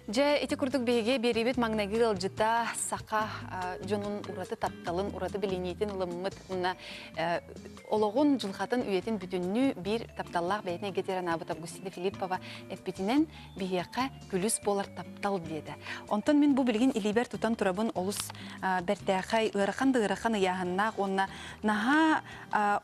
Же эти курдук беге беребет магнаги алжыта сака жонун ураты тапталын, ураты билинетин ылыммыт ологун жылхатын үйетін бүтүннү бир тапталлах бәйтіне кетерен абыт Августина Филиппова эппетинен бияқа күліс болар таптал деді. Онтан мен бұл білген илибер тутан турабын олус бәртәқай ырақанды яғыннақ, онна наға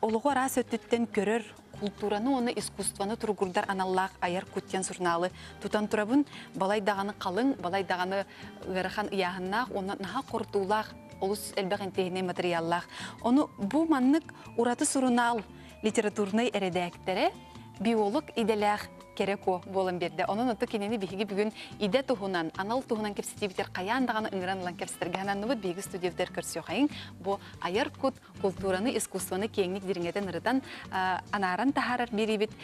олығы рас өттіттен көрір культураны, оны искусстваны тургурдар аналлах аяр күттен журналы тутан турабын балайдағаны қалың, балайдағаны ырақан яғыннақ, оны наға қордулақ олус әлбәғін тегіне материаллах. Оны бұл маннык ураты журнал литературный эредәктері биолог иделях кереко болын берді. Onun отты кенені бейгі бүгін иде тұхынан, анал тұхынан кепсетебітер қаяндағаны үңіранылан кепсетергенен нұбыт бейгі студиевдер көрсіо қайын. Бұл айар күт культураны, искусстваны кеңнік деріңетін ұрыдан анаран тахарар беребет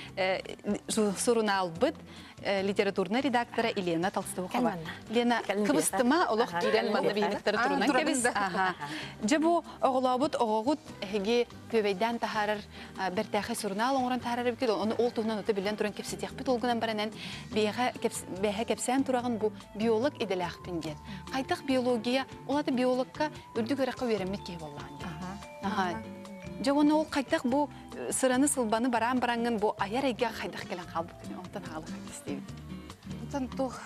журнал бұд литературный редактора Елена Толстовкова. Лена, кыбыстыма олық кирен манны бейгіттері тұрынан кебіз. Жабу оғылабыт, оғығыт әге көбейден тахарар бәртәқі журнал оңыран тахарар бекеді. Оны ол тұхынан өті білен тұран кепсетек бит олгынан баранан бәһә кепсән тураган бу биолог иделәх пинген. Кайтак биология, олаты биологка үрдүк өрәккә өйрәнмәк ке булган. Жауаны ол кайтак бу сыраны сылбаны баран-барангын бу аяр-айга кайдак келен калды. Онтан халы кайтыстый. Онтан тух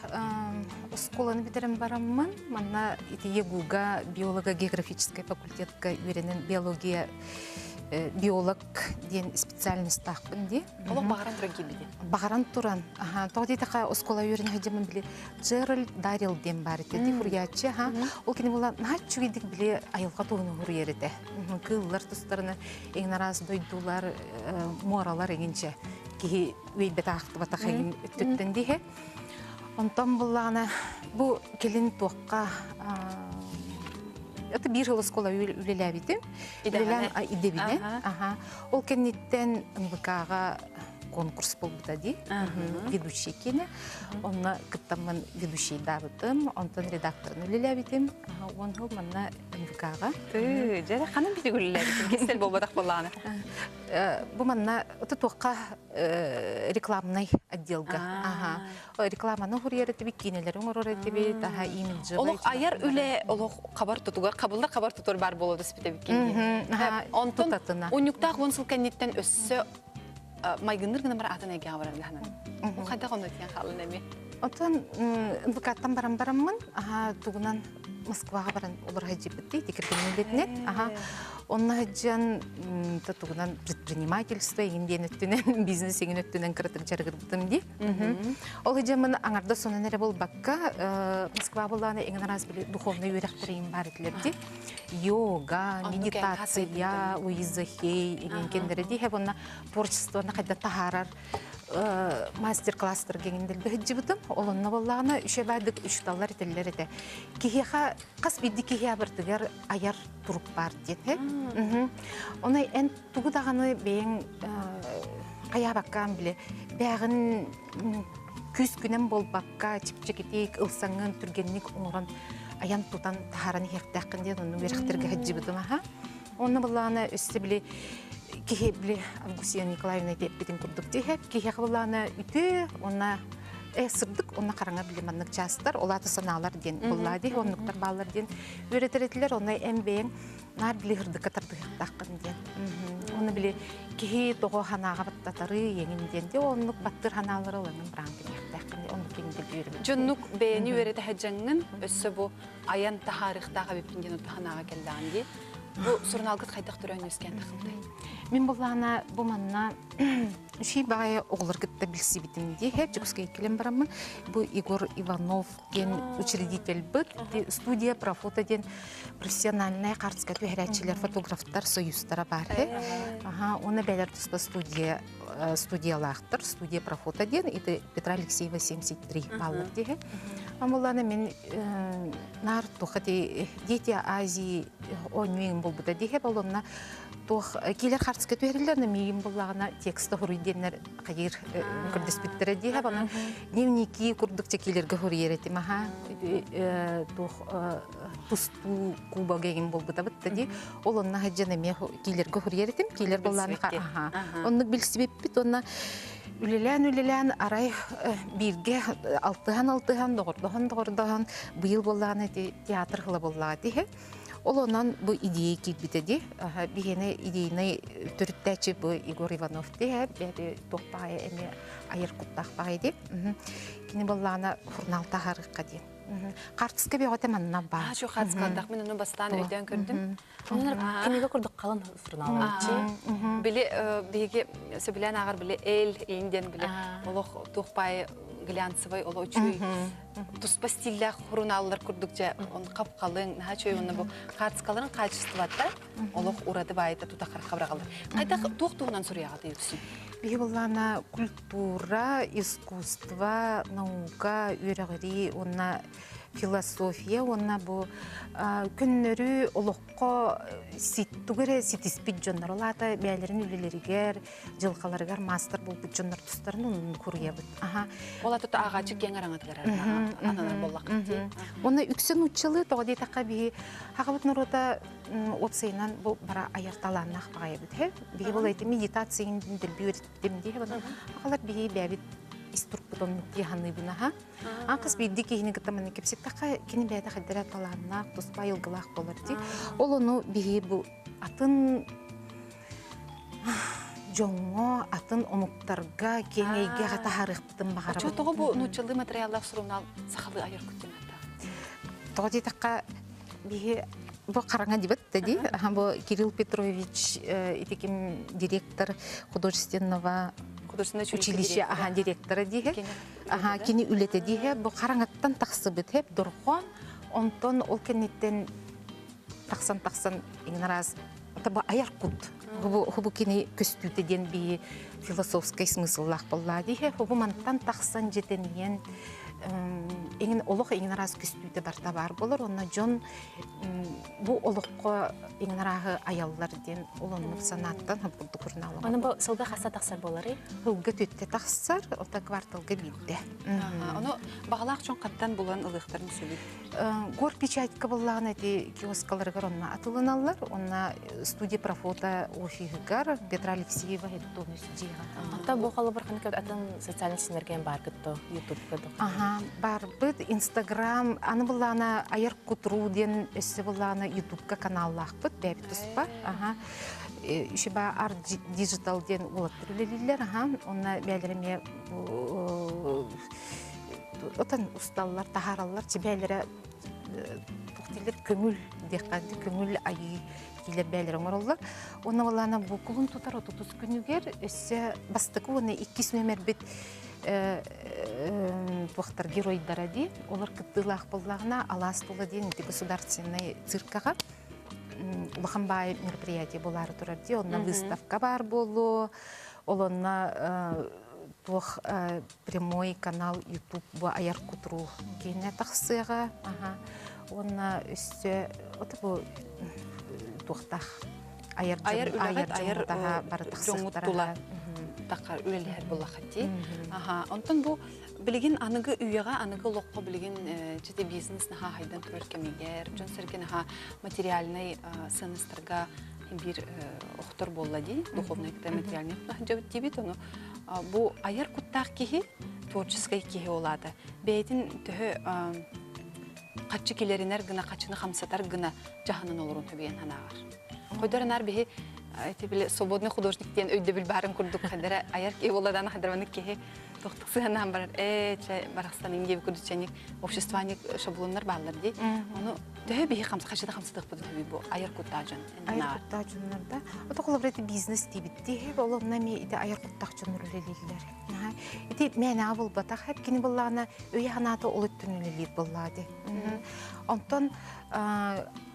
школаны битерем бараммын. Манна итегуга биолого-географический факультетка өйрәнен биология биолог ден специальность тақпын де. Олық бағаран тұран кебеде? Бағаран тұран. Тоғды тақа оскола өрін ғадемін біле Джеральд Дарил ден бар еді. Фурьячы. Ол кені бола наат чүгедік біле айылға тоғыны ғыр ереді. Кыллар тұстарына ең нараз дойдулар, моралар егенше кейі өйбет ақты бата қайын өттіттен дейі. Онтан болағына бұл келін тоққа это bir yıl школа үлеләбиде. Идебине. Ол кеннеттен НВК-га конкурс болбуда ди. Ведущий кене. Онна кыттамын ведущий дабытым, онтан редакторын үлеләбитим. Он хыл манна НВК-га. Жара ханым биде үлеләбитим. Кестел болбадак боланы. Бу манна оты тоққа рекламный отделга. Рекламаны хурьерете бик кинелерин орорете бит, имиджи. Олық аяр үле, олық қабар тұтуғар, қабар тұтуғар бар болуды спите бик кине. Онтон, онюктақ онсыл кәнеттен өссі майгыныр гына бар атын әге ғабаран ғанын. Ол қайдақ оны өткен қалын әме? Онтон, НВК-тан барам-бараммын, туғынан Москваға баран оларға жепітті, текерген мөлетінет. Онна жан туғынан предпринимательство, еңден өттінен, бизнес еңін өттінен кірітік жарғырдым де. Ол жамын аңарда сонын әрі бол баққа Москва болағына еңін араз білі духовный өрәқтірейін бар етілер де. Йога, медитация, уизахей, еңін кендері де. Онна творчествоны қайда тахарар мастер-класстар геңіндел бөхіджі бұтым. Олынна болағына үші бәдік үшталар етелер еті. Кехеға, қас бейді кехеға бірдігер аяр тұрып бар деді. Оны ән тұғыдағаны бейін қая баққан біле, бәғін күз күнен бол баққа, чіпчекетейік, ұлсаңын, түргеннік оңыран аян тұтан тахараны хектәқін деді, оны өріқтерге әджі бұтым. Оны болағына өсті біле, кихе біле Августина Николаевна теппетін күрдік дейі, кихе қабылағына үті, оны сырдық, оны қараңа біле маннық жастар, олаты саналар ден болады, онлықтар балар ден өретіретілер, оны әмбейін нар біле ғырдыққа тардығықтақын ден. Оны біле кихе тоғы ханаға баттатары еңін ден де, онлық баттыр ханалары олының біран білектақын ден, оны кеңді бүйірімін. Жонлық бәйіні өреті әджаңын, өссі бұл аян тахарықтаға беппінген ұтты ханаға келдіған де. Бұл сұрналғыт қайдақ түрән өскен тақылдай? Мен болағына бұл манна үшей бағай оғылар күтті білсі бітімде, әп жүкіске келем барамын. Бұл Игор Иванов ген учредитель бұд, студия профото ден профессиональная қартысқа түйәрәтшілер, фотографтар, союзтара бар. Оны бәлер тұспа студиялақтыр, студия профото ден, это Петра Алексеева 73 баллар деге. Амалана мен нар тоқы дети Азии ойнуен бол бұда деге болуына келер қартысқа түйәрелеріне мейін болағына тексті ғұрыйденлер қайыр күрдеспеттері деге бана дневники күрдікте келерге ғұрыйеретім. Тұсту куба геген бол бұда бұтты де, ол онына ғаджаны ме келерге ғұрыйеретім, келер болағына. Оны білсібеп біт, оны Үлелән арай бирге алтыхан доғырдоған быйыл боллағаны театр қылы боллаға дейі. Ол онан бұл идея келбітеді. Бігені идейіні түріттәчі бұл Игор Иванов дейі. Бәді тоқпағай әме айыр құттақ бағай деп. Кені боллағына журнал тағарыққа дейін. Қартысқа бе өте манна бар. Şu қартысқандақ мен оны бастан өйден көрдім. Кемеге көрдік қалын журналдар. Біле беге сөбілен ағыр біле эл енден біле олық тоқпай глянцевый олы үчүй туспа стилля журналлар көрдік же оны қап-қалың наға чөй оны бұл қартысқаларын качествоватта олық урады байыта тұтақар қабырағалар. Қайта тоқтуғынан сұрияға дейіксін? Бе боллағына культура, искусство, наука, үйрәғірі, онна философия, онна бұл күннөрі олыққа ситтугері ситиспит жондар олады, бәлерін үлелерігер, жылқаларығар мастер бұл бұт жондар тұстарын оның көрге бұд. Ола тұты ағачы кен араңатылар аналар боллақ. Оны үксен ұтчылы тоғыдей таққа бе хақабыт нұрода отсайынан бұл бара аяқталаннақ бағай бұд. Бе бұл әйті медитациян ділбі өрттемде, ағалар бе бәбіт иструк потом тиханы бунаха. Анкас бидди кихини гытаманы кепсек така кини бәдә хәдәрә таланнак, туспа йылгылак булыр ди. Ол ону биһи бу атын жоңго атын онуктарга кеңейге гата харыктым багара. Чо того бу нучылы материаллар сурунал сахалы айыр күттемәтә. Тоди така биһи бу караңа дибет ди. Бу Кирилл Петрович итеким директор художественного училище директора дие. Кини үлете дие. Бу караңаттан тақсы бит хеп дурхон. Онтон ол кенеттен тақсан игнораз. Это бу аяр кут. Бу кини көстүтеден би философский смысллах болла дие. Бу мантан тақсан жетенен еңін олық еңінараз күстүйді барта бар болыр. Онна жон бұл олыққа еңінарағы аялылар ден олынып санаттан бұлды көрін алып. Оның бұл сылға қаса тақсар болар, е? Хылғы төтте тақсар, ота кварталға бейді. Оны бағалақ жон қаттан болан ылықтарын сөйлейді? Гор печатька боллағын әді киоскаларығар онна атылын алылар. Онна студия профота офигігар Петра Алексеева әдді сүдейға. Ата бұл қалы бір қанекет атын социальный синерген бар күтті, YouTube күтті. Бар бұд, Инстаграм, аны бұллағына айыр күтіру ден өсі бұллағына YouTube-ка каналлақ бұд, бәбі тұспа. Үші ба арт диджитал ден олаттыр өлелілер. Онна бәлеріме отан ұсталылар, тахаралылар, бәлері тоқтилер көңіл деққанды, көңіл айы келер бәлері оңырылар. Оны бұллағына бұл күлін тұтар 30 күнігер өсі бастықы оны 2 нөмір біт туақтар геройдары де, олар күттілақ боллағына алас толы дейін государственный циркаға ұлықанбай мероприятие болары тұрар де, онна выставка бар болу, олына прямой канал YouTube бұ аяр күтіру кейіне тақсыға, онна үсті бұ туақтақ аяр жоңғытаға бары тақсықтараға тақар үлелер болақы де. Онтан бұл білген анығы үйеға, анығы лоққа білген жеде бизнес наға хайдан тұрыр кемегер, жон сәрген материальный сыныстырға бір оқтыр болла де, духовный материальный жабыт дебет, бұл аяр күттақ кейі творческий кейі олады. Бәйтін түхі қатшы келерінер гына, қатшыны қамсатар гына жағынан олырын төбеген ханағар. Қойдарынар бейі свободный художник ден өйді біл барын күрдік қадары аяр кей оладаны қадарваны кейі тоқтық сығанан барар. Барақстан еңгебі күрдічәнек обществаник шаблонлар бағылар дей. Оны дөй бейі қашыда қамсыдық бұды төбей бұл аяр күттақ жон. Аяр күттақ жонларда. Ота қолы бір бизнес дейбітті. Олығына ме аяр күттақ жонлар өлелейлер. Мәне абыл батақ әп кені болағына өй ғанаты олыттын өлелейді болады. Онтан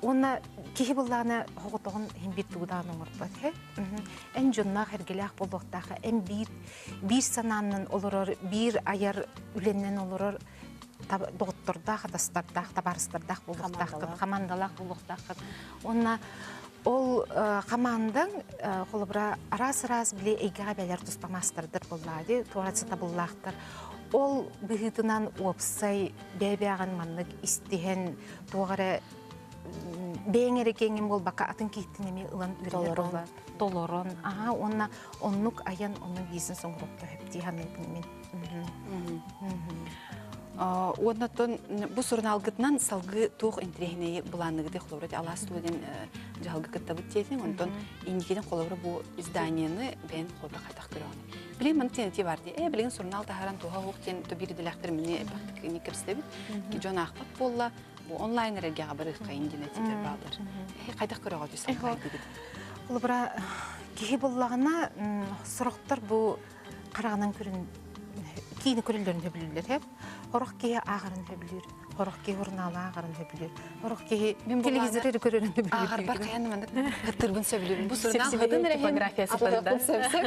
оны кейі болағына ғоғытығын әмбет тұғыдан оңыр бат. Ән жоннақ әргелек болуқтағы ән бір сананның олырыр, бір аяр үленнен олырыр доғыттырдақ, адастардақ, табарыстардақ болуқтақын, қамандалақ болуқтақын. Оны ол қамандың қолыбыра арас-арас біле әйгіға бәлер тұспамастырдыр болады, туаратсы табыллақтыр. Ол бұғытынан опсай бәбәғын маннық істеген туғары бэңере кеңим бол бака атын киттинеме ылан Долорон. үрелер долорон. Ага, оннук аян onun гисин соңрукта хепти ханныкмен. Оннотон бу сурналгытнан салгы тух интерегнеи буланыгыды холоврат алас туген жалгы кыттабыт тесин, онтон индикеден холовра бу изданияны бен холовра кайтак көрөңү. Билем мен тенти барды. Билген сурнал тахаран туха хуктен то бир дилактер мени бактык кепстебит. Ки жона ахпат болла бу онлайн регага бары кайын динетер балдар. Кайтак көрөгө десем кайдыгыт. Холобра кихи боллагына сороктор бу караганан көрүн кийини көрүлөрүн хөбүлүлөр хеп. Хорох кие агарын хөбүлүр. Хорох кие журналы агарын хөбүлүр. Хорох кие телевизорды көрөрүн хөбүлүр. Агар бар каян мен тырбын сөбүлүр. Бу сурнал типографиясы типографиясы.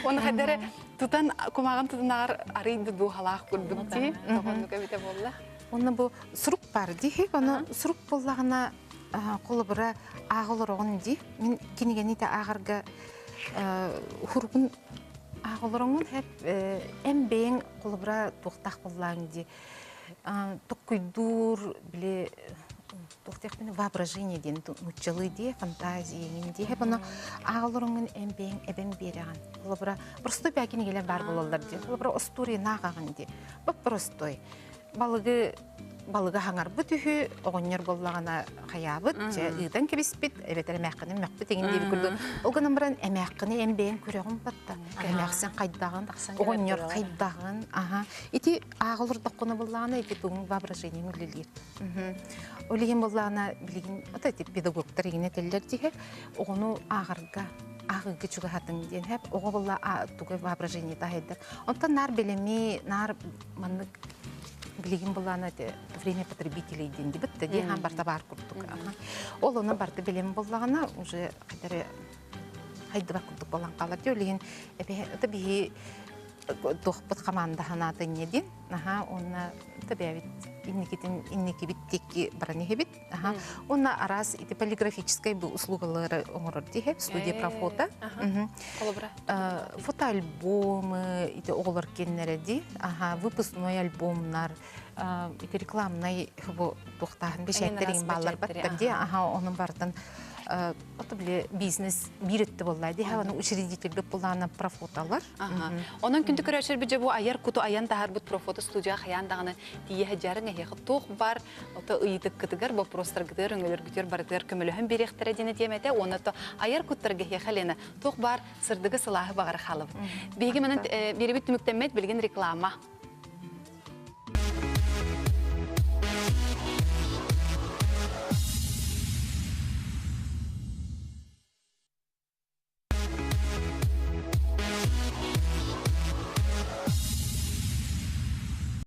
Оны хадары тутан кумаган тутанар арыйды ду халак курдук ти. Тогоннука бите болла. Оны бу сурук бар ди хеп. Аны сурук боллагына колобра агылырыгын ди. Мен кинигените агарга хургун агылырыгын хеп эмбең колобра туктак боллагын ди. Токуйдур биле тохтехпен воображение ден нучылы ди фантазия ди хеп аны агылырыгын эмбең эбен береган. Колобра просто бакинигелер бар болалар ди. Колобра история нагагын ди. Бу простой. Балыга хаңар бүтүхү огоннор боллагана хаябыт же ыдан кебиспит эбетер мәккыны мәкпи деген дип күрдү. Олганан баран эмәккыны эмбен көрөгөн батта. Эмәксен кайдагын, огоннор кайдагын, Ити агылыр даккыны боллагана ити тугун воображение мүллелер. Олеген боллагана билген ата тип педагогтар игене теллер диhe огону агарга агыгы чуга хатын ден хеп ого болла тугы воображение тахедер. Онтан нар белеми, нар маннык билигин булана время потребителей ден дибит де хан барта бар курдук. Ол оны барты билем буллагана уже кадары хайды бар курдук болан калар дөлеген это би тохпут команда ханаты недин. Онна табиавит инники биттеки барани хебит. Онна арас ити полиграфическая бу услугалары оңорор диhe студия про фото. Фотоальбомы ити оголор кеннере ди. Выпускной альбомнар ити рекламный бу тохтаһын бешеттерин баллар баттыр ди. Онун бартын ото биле бизнес биретти боллай ди. Аны учредительдик булана про фотолар. Онун күндү көрөчөр биже бу аяр куту аян тахар бут про фото студия хаяндагыны дие хаjarың эхе тох бар. Ото ыйдык кытыгар бу простор гыдыр өңөлөр күтөр бардыр көмөлөһөн беректере дене демете. Онато аяр куттарга хелена тох бар сырдыгы сылахы багар халып. Биги менен берибит түмүктенмет билген реклама